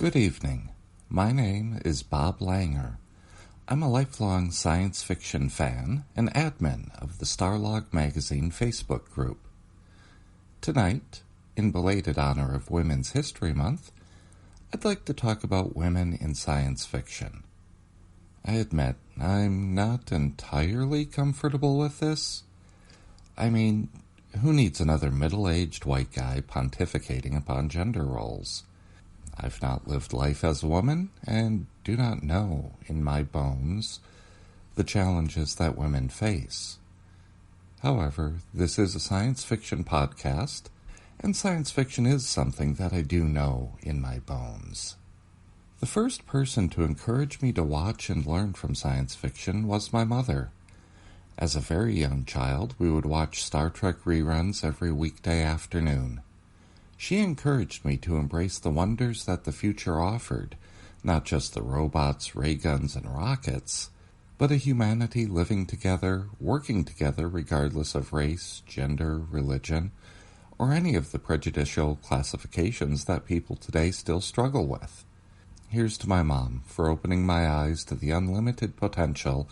Good evening. My name is Bob Langer. I'm a lifelong science fiction fan and admin of the StarPodLog magazine Facebook group. Tonight, in belated honor of Women's History Month, I'd like to talk about women in science fiction. I admit, I'm not entirely comfortable with this. I mean, who needs another middle-aged white guy pontificating upon gender roles? I've not lived life as a woman, and do not know, in my bones, the challenges that women face. However, this is a science fiction podcast, and science fiction is something that I do know in my bones. The first person to encourage me to watch and learn from science fiction was my mother. As a very young child, we would watch Star Trek reruns every weekday afternoon. She encouraged me to embrace the wonders that the future offered, not just the robots, ray guns, and rockets, but a humanity living together, working together regardless of race, gender, religion, or any of the prejudicial classifications that people today still struggle with. Here's to my mom for opening my eyes to the unlimited potential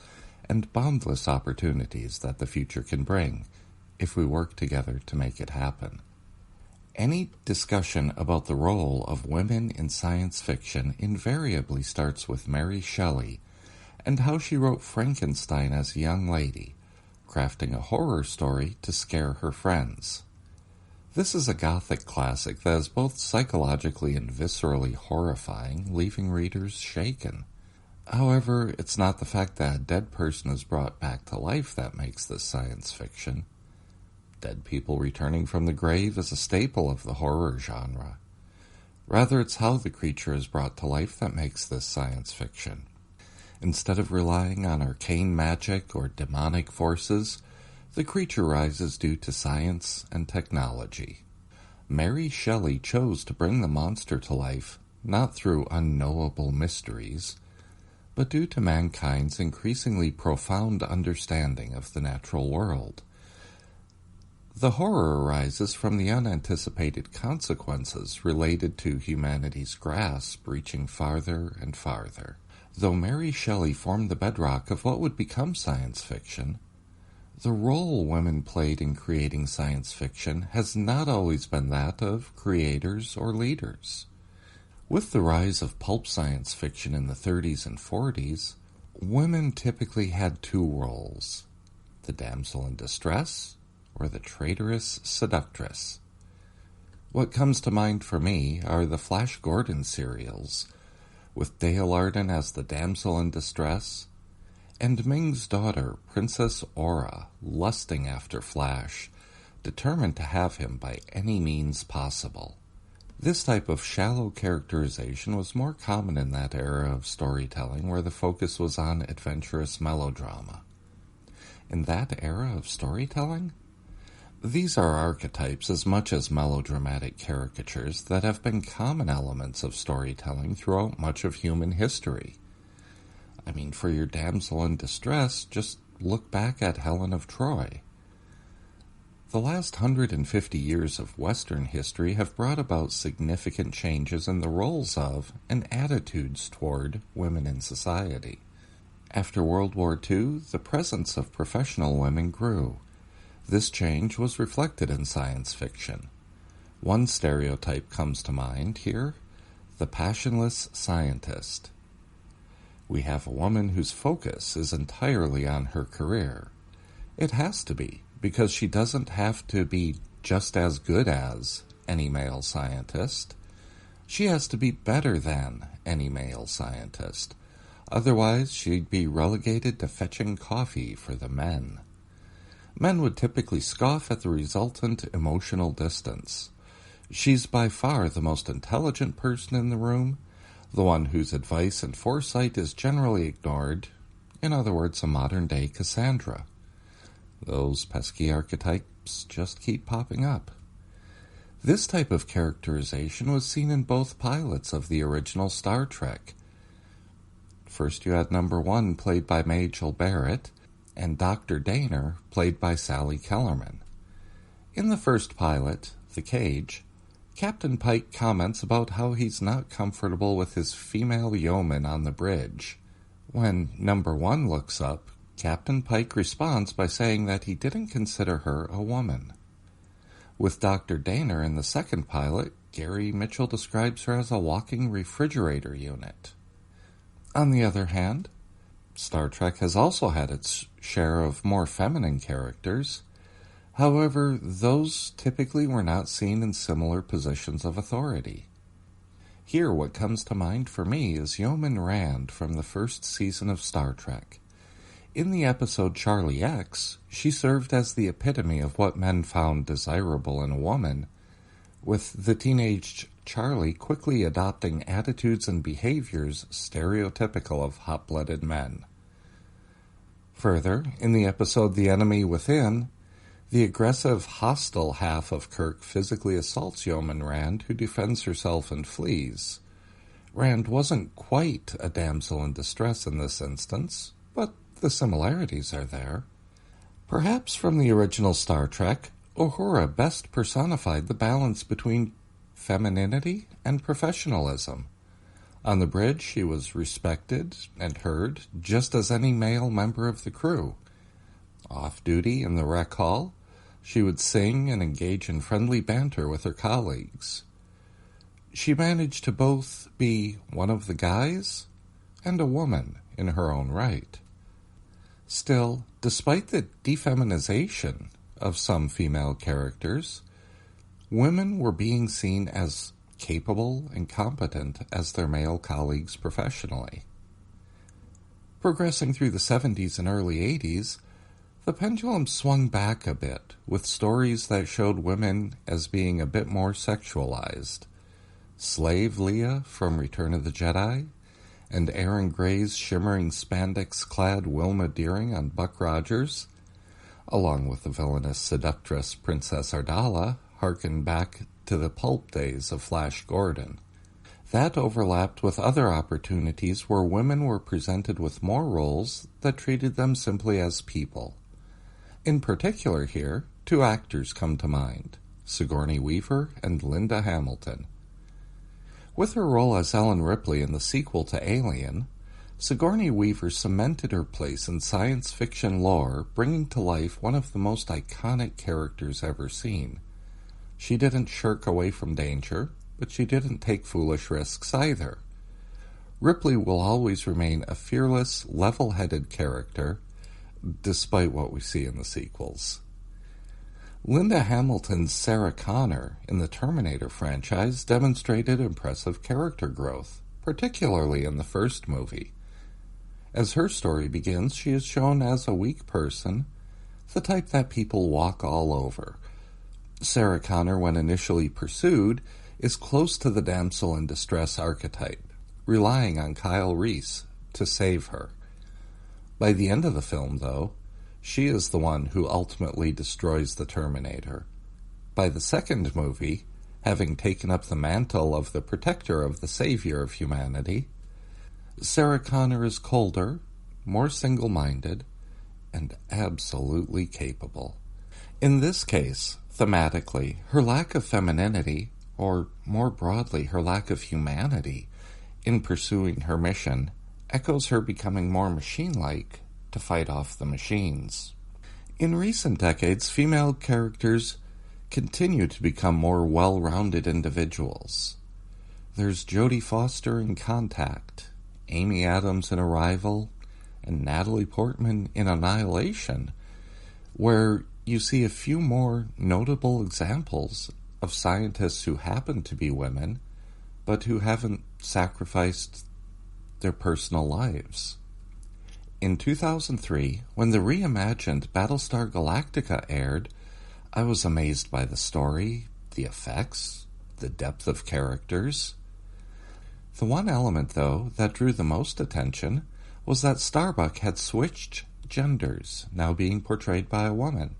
and boundless opportunities that the future can bring, if we work together to make it happen. Any discussion about the role of women in science fiction invariably starts with Mary Shelley and how she wrote Frankenstein as a young lady, crafting a horror story to scare her friends. This is a Gothic classic that is both psychologically and viscerally horrifying, leaving readers shaken. However, it's not the fact that a dead person is brought back to life that makes this science fiction. Dead people returning from the grave is a staple of the horror genre. Rather, it's how the creature is brought to life that makes this science fiction. Instead of relying on arcane magic or demonic forces, the creature rises due to science and technology. Mary Shelley chose to bring the monster to life not through unknowable mysteries, but due to mankind's increasingly profound understanding of the natural world. The horror arises from the unanticipated consequences related to humanity's grasp reaching farther and farther. Though Mary Shelley formed the bedrock of what would become science fiction, the role women played in creating science fiction has not always been that of creators or leaders. With the rise of pulp science fiction in the 30s and 40s, women typically had two roles: the damsel in distress or the traitorous seductress. What comes to mind for me are the Flash Gordon serials, with Dale Arden as the damsel in distress, and Ming's daughter, Princess Aura, lusting after Flash, determined to have him by any means possible. This type of shallow characterization was more common in that era of storytelling where the focus was on adventurous melodrama. In that era of storytelling, these are archetypes as much as melodramatic caricatures that have been common elements of storytelling throughout much of human history. I mean, for your damsel in distress, just look back at Helen of Troy. The last 150 years of Western history have brought about significant changes in the roles of and attitudes toward women in society. After World War II, the presence of professional women grew. This change was reflected in science fiction. One stereotype comes to mind here: the passionless scientist. We have a woman whose focus is entirely on her career. It has to be, because she doesn't have to be just as good as any male scientist. She has to be better than any male scientist. Otherwise, she'd be relegated to fetching coffee for the men. Men would typically scoff at the resultant emotional distance. She's by far the most intelligent person in the room, the one whose advice and foresight is generally ignored, in other words, a modern-day Cassandra. Those pesky archetypes just keep popping up. This type of characterization was seen in both pilots of the original Star Trek. First you had Number 1, played by Majel Barrett, and Dr. Daner, played by Sally Kellerman. In the first pilot, The Cage, Captain Pike comments about how he's not comfortable with his female yeoman on the bridge. When Number 1 looks up, Captain Pike responds by saying that he didn't consider her a woman. With Dr. Daner in the second pilot, Gary Mitchell describes her as a walking refrigerator unit. On the other hand, Star Trek has also had its share of more feminine characters. However, those typically were not seen in similar positions of authority. Here, what comes to mind for me is Yeoman Rand from the first season of Star Trek. In the episode Charlie X, she served as the epitome of what men found desirable in a woman, with the teenage Charlie quickly adopting attitudes and behaviors stereotypical of hot-blooded men. Further, in the episode The Enemy Within, the aggressive, hostile half of Kirk physically assaults Yeoman Rand, who defends herself and flees. Rand wasn't quite a damsel in distress in this instance, but the similarities are there. Perhaps from the original Star Trek, Uhura best personified the balance between femininity and professionalism. On the bridge, she was respected and heard just as any male member of the crew. Off-duty in the rec hall, she would sing and engage in friendly banter with her colleagues. She managed to both be one of the guys and a woman in her own right. Still, despite the defeminization of some female characters, women were being seen as capable and competent as their male colleagues professionally. Progressing through the 70s and early 80s, the pendulum swung back a bit, with stories that showed women as being a bit more sexualized. Slave Leia from Return of the Jedi, and Aaron Gray's shimmering spandex-clad Wilma Deering on Buck Rogers, along with the villainous seductress Princess Ardala, harken back to the pulp days of Flash Gordon. That overlapped with other opportunities where women were presented with more roles that treated them simply as people. In particular here, two actors come to mind, Sigourney Weaver and Linda Hamilton. With her role as Ellen Ripley in the sequel to Alien, Sigourney Weaver cemented her place in science fiction lore, bringing to life one of the most iconic characters ever seen. She didn't shirk away from danger, but she didn't take foolish risks either. Ripley will always remain a fearless, level-headed character, despite what we see in the sequels. Linda Hamilton's Sarah Connor in the Terminator franchise demonstrated impressive character growth, particularly in the first movie. As her story begins, she is shown as a weak person, the type that people walk all over. Sarah Connor, when initially pursued, is close to the damsel in distress archetype, relying on Kyle Reese to save her. By the end of the film, though, she is the one who ultimately destroys the Terminator. By the second movie, having taken up the mantle of the protector of the savior of humanity, Sarah Connor is colder, more single-minded, and absolutely capable. In this case, thematically, her lack of femininity, or more broadly, her lack of humanity, in pursuing her mission, echoes her becoming more machine-like to fight off the machines. In recent decades, female characters continue to become more well-rounded individuals. There's Jodie Foster in Contact, Amy Adams in Arrival, and Natalie Portman in Annihilation, where you see a few more notable examples of scientists who happen to be women, but who haven't sacrificed their personal lives. In 2003, when the reimagined Battlestar Galactica aired, I was amazed by the story, the effects, the depth of characters. The one element, though, that drew the most attention was that Starbuck had switched genders, now being portrayed by a woman.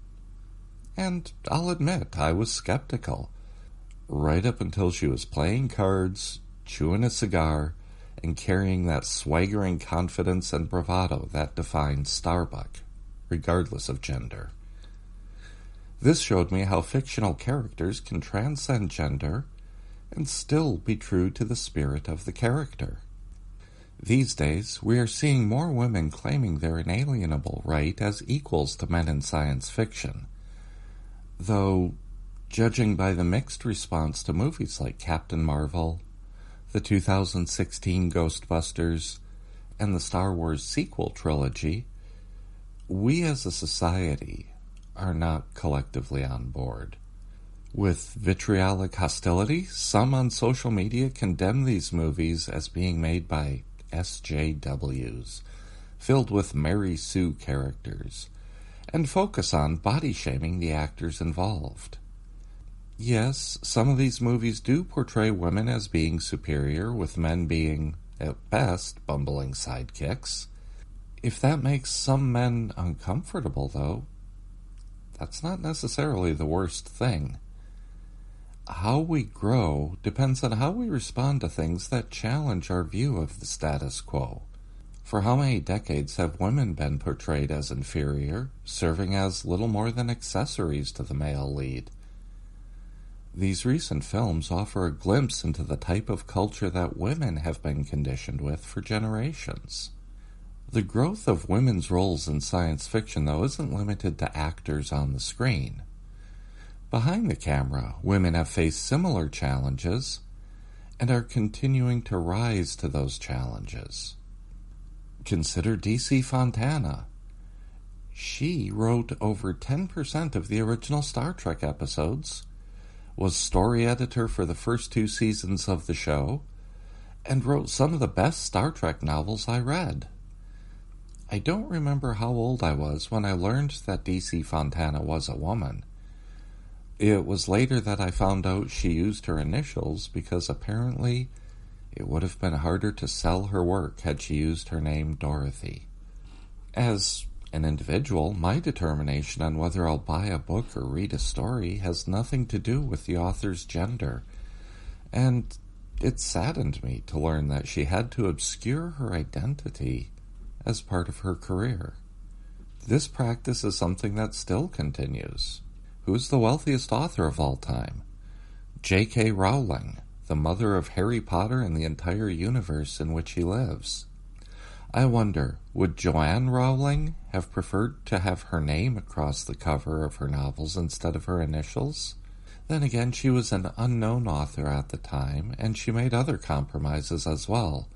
And I'll admit, I was skeptical. Right up until she was playing cards, chewing a cigar, and carrying that swaggering confidence and bravado that defined Starbuck, regardless of gender. This showed me how fictional characters can transcend gender and still be true to the spirit of the character. These days, we are seeing more women claiming their inalienable right as equals to men in science fiction. Though, judging by the mixed response to movies like Captain Marvel, the 2016 Ghostbusters, and the Star Wars sequel trilogy, we as a society are not collectively on board. With vitriolic hostility, some on social media condemn these movies as being made by SJWs, filled with Mary Sue characters, and focus on body-shaming the actors involved. Yes, some of these movies do portray women as being superior, with men being, at best, bumbling sidekicks. If that makes some men uncomfortable, though, that's not necessarily the worst thing. How we grow depends on how we respond to things that challenge our view of the status quo. For how many decades have women been portrayed as inferior, serving as little more than accessories to the male lead? These recent films offer a glimpse into the type of culture that women have been conditioned with for generations. The growth of women's roles in science fiction, though, isn't limited to actors on the screen. Behind the camera, women have faced similar challenges and are continuing to rise to those challenges. Consider DC Fontana. She wrote over 10% of the original Star Trek episodes, was story editor for the first 2 seasons of the show, and wrote some of the best Star Trek novels I read. I don't remember how old I was when I learned that DC Fontana was a woman. It was later that I found out she used her initials because apparently it would have been harder to sell her work had she used her name Dorothy. As an individual, my determination on whether I'll buy a book or read a story has nothing to do with the author's gender, and it saddened me to learn that she had to obscure her identity as part of her career. This practice is something that still continues. Who's the wealthiest author of all time? J.K. Rowling, the mother of Harry Potter and the entire universe in which he lives. I wonder, would Joanne Rowling have preferred to have her name across the cover of her novels instead of her initials? Then again, she was an unknown author at the time, and she made other compromises as well.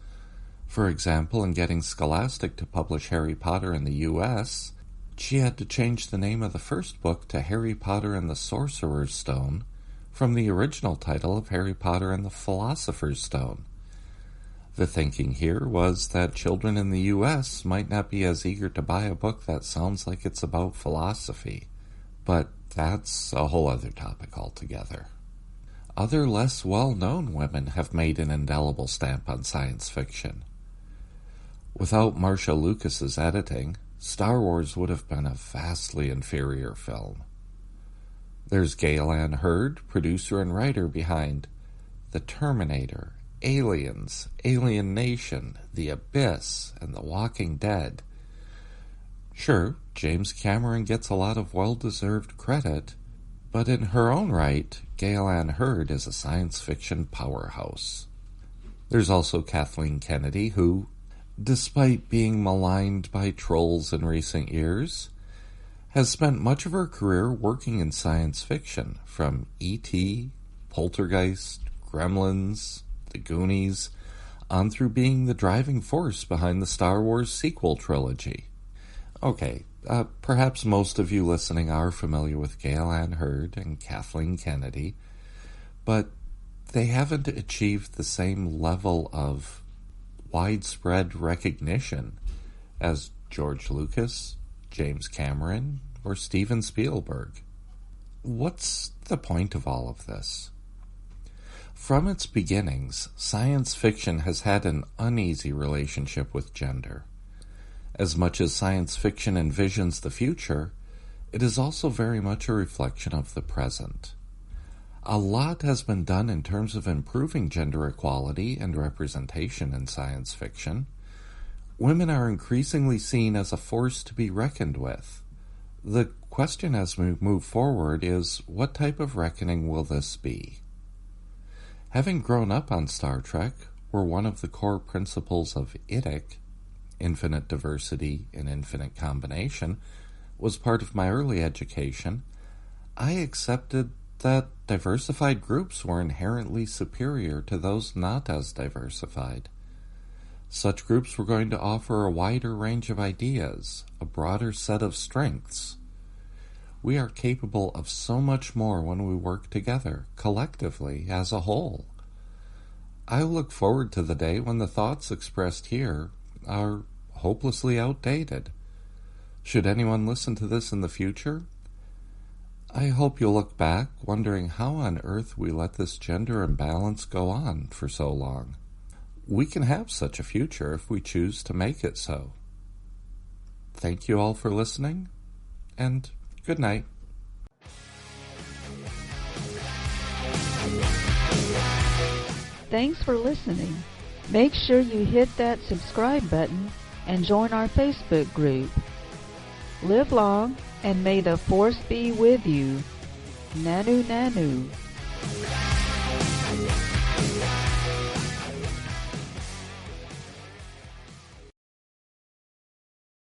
For example, in getting Scholastic to publish Harry Potter in the U.S., she had to change the name of the first book to Harry Potter and the Sorcerer's Stone from the original title of Harry Potter and the Philosopher's Stone. The thinking here was that children in the U.S. might not be as eager to buy a book that sounds like it's about philosophy, but that's a whole other topic altogether. Other less well-known women have made an indelible stamp on science fiction. Without Marcia Lucas's editing, Star Wars would have been a vastly inferior film. There's Gale Ann Hurd, producer and writer behind The Terminator, Aliens, Alien Nation, The Abyss, and The Walking Dead. Sure, James Cameron gets a lot of well-deserved credit, but in her own right, Gale Ann Hurd is a science fiction powerhouse. There's also Kathleen Kennedy, who, despite being maligned by trolls in recent years, has spent much of her career working in science fiction, from E.T., Poltergeist, Gremlins, The Goonies, on through being the driving force behind the Star Wars sequel trilogy. Okay, perhaps most of you listening are familiar with Gale Ann Hurd and Kathleen Kennedy, but they haven't achieved the same level of widespread recognition as George Lucas, James Cameron, or Steven Spielberg. What's the point of all of this? From its beginnings, science fiction has had an uneasy relationship with gender. As much as science fiction envisions the future, it is also very much a reflection of the present. A lot has been done in terms of improving gender equality and representation in science fiction. Women are increasingly seen as a force to be reckoned with. The question as we move forward is, what type of reckoning will this be? Having grown up on Star Trek, where one of the core principles of IDIC, infinite diversity in infinite combination, was part of my early education, I accepted that diversified groups were inherently superior to those not as diversified. Such groups were going to offer a wider range of ideas, a broader set of strengths. We are capable of so much more when we work together, collectively, as a whole. I look forward to the day when the thoughts expressed here are hopelessly outdated. Should anyone listen to this in the future, I hope you'll look back wondering how on earth we let this gender imbalance go on for so long. We can have such a future if we choose to make it so. Thank you all for listening, and good night. Thanks for listening. Make sure you hit that subscribe button and join our Facebook group. Live long, and may the Force be with you. Nanu Nanu.